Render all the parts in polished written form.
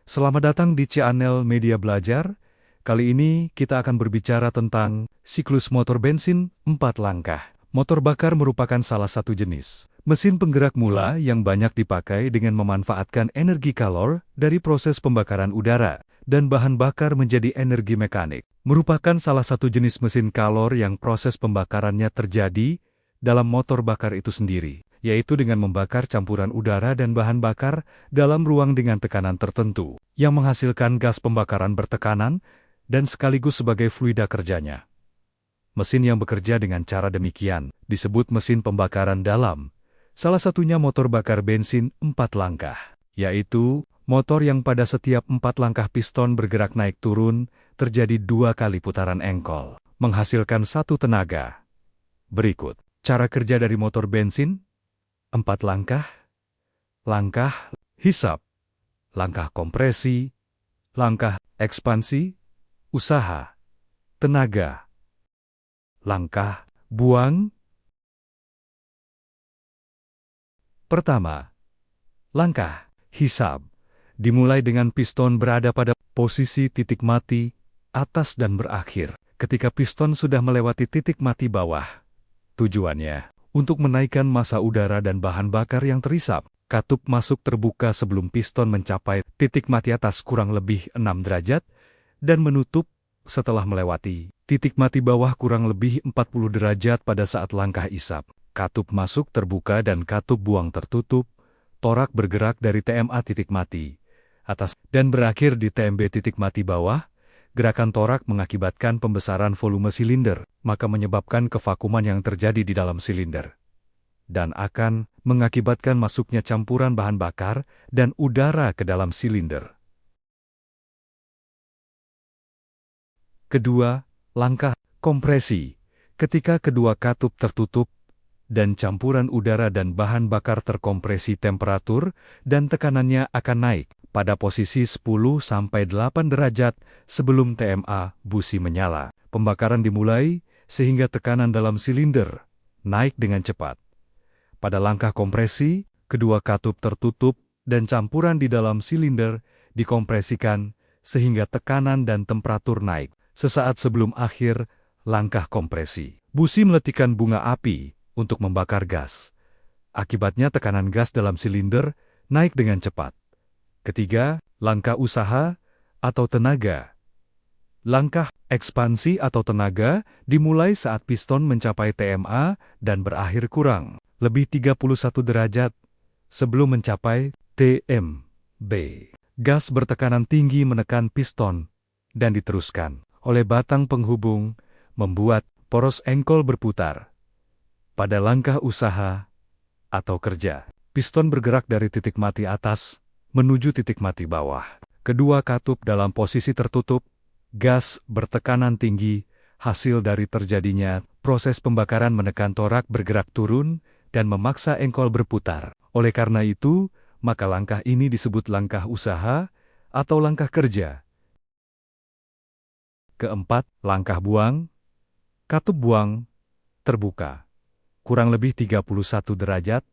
Selamat datang di channel Media Belajar. Kali ini kita akan berbicara tentang siklus motor bensin 4 langkah. Motor bakar merupakan salah satu jenis mesin penggerak mula yang banyak dipakai dengan memanfaatkan energi kalor dari proses pembakaran udara dan bahan bakar menjadi energi mekanik. Merupakan salah satu jenis mesin kalor yang proses pembakarannya terjadi dalam motor bakar itu sendiri, yaitu dengan membakar campuran udara dan bahan bakar dalam ruang dengan tekanan tertentu, yang menghasilkan gas pembakaran bertekanan dan sekaligus sebagai fluida kerjanya. Mesin yang bekerja dengan cara demikian disebut mesin pembakaran dalam. Salah satunya motor bakar bensin 4 langkah, yaitu motor yang pada setiap 4 langkah piston bergerak naik turun terjadi 2 kali putaran engkol, menghasilkan 1 tenaga. Berikut cara kerja dari motor bensin 4 langkah. Langkah hisap, langkah kompresi, langkah ekspansi, usaha, tenaga, langkah buang. Pertama, langkah hisap dimulai dengan piston berada pada posisi titik mati atas dan berakhir ketika piston sudah melewati titik mati bawah. Tujuannya untuk menaikkan massa udara dan bahan bakar yang terisap. Katup masuk terbuka sebelum piston mencapai titik mati atas kurang lebih 6 derajat dan menutup setelah melewati titik mati bawah kurang lebih 40 derajat pada saat langkah isap. Katup masuk terbuka dan katup buang tertutup. Torak bergerak dari TMA titik mati atas dan berakhir di TMB titik mati bawah. Gerakan torak mengakibatkan pembesaran volume silinder, maka menyebabkan kevakuman yang terjadi di dalam silinder, dan akan mengakibatkan masuknya campuran bahan bakar dan udara ke dalam silinder. Kedua, langkah kompresi. Ketika kedua katup tertutup dan campuran udara dan bahan bakar terkompresi, temperatur dan tekanannya akan naik pada posisi 10-8 derajat sebelum TMA busi menyala. Pembakaran dimulai sehingga tekanan dalam silinder naik dengan cepat. Pada langkah kompresi, kedua katup tertutup dan campuran di dalam silinder dikompresikan sehingga tekanan dan temperatur naik. Sesaat sebelum akhir langkah kompresi, busi meletikkan bunga api untuk membakar gas. Akibatnya tekanan gas dalam silinder naik dengan cepat. Ketiga, langkah usaha atau tenaga. Langkah ekspansi atau tenaga dimulai saat piston mencapai TMA dan berakhir kurang lebih 31 derajat sebelum mencapai TMB. Gas bertekanan tinggi menekan piston dan diteruskan oleh batang penghubung, membuat poros engkol berputar. Pada langkah usaha atau kerja, piston bergerak dari titik mati atas menuju titik mati bawah. Kedua katup dalam posisi tertutup, gas bertekanan tinggi, hasil dari terjadinya proses pembakaran menekan torak bergerak turun dan memaksa engkol berputar. Oleh karena itu, maka langkah ini disebut langkah usaha atau langkah kerja. Keempat, langkah buang. Katup buang terbuka kurang lebih 31 derajat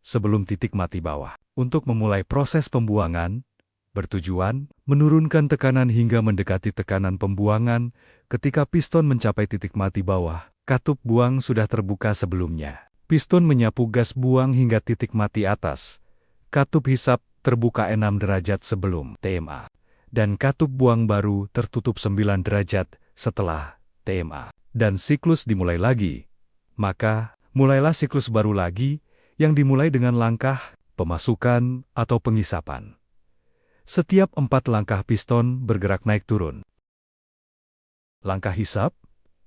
sebelum titik mati bawah. Untuk memulai proses pembuangan, bertujuan menurunkan tekanan hingga mendekati tekanan pembuangan. Ketika piston mencapai titik mati bawah, katup buang sudah terbuka sebelumnya. Piston menyapu gas buang hingga titik mati atas. Katup hisap terbuka 6 derajat sebelum TMA, dan katup buang baru tertutup 9 derajat setelah TMA. Dan siklus dimulai lagi. Maka, mulailah siklus baru lagi, yang dimulai dengan langkah pemasukan atau pengisapan. Setiap 4 langkah piston bergerak naik turun. Langkah hisap,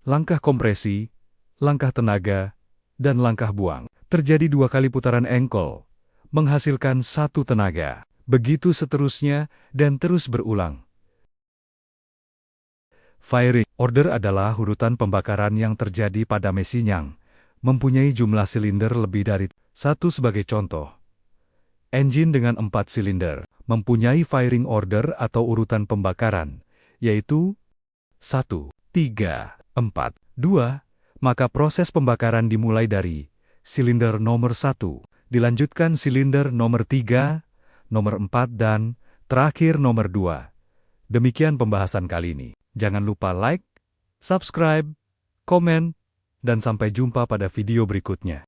langkah kompresi, langkah tenaga, dan langkah buang. Terjadi 2 kali putaran engkol, menghasilkan 1 tenaga. Begitu seterusnya dan terus berulang. Firing order adalah urutan pembakaran yang terjadi pada mesin yang mempunyai jumlah silinder lebih dari 1. Sebagai contoh, engine dengan 4 silinder mempunyai firing order atau urutan pembakaran, yaitu 1, 3, 4, 2. Maka proses pembakaran dimulai dari silinder nomor 1, dilanjutkan silinder nomor 3, nomor 4 dan Terakhir nomor 2. Demikian pembahasan kali ini. Jangan lupa like, subscribe, komen, dan sampai jumpa pada video berikutnya.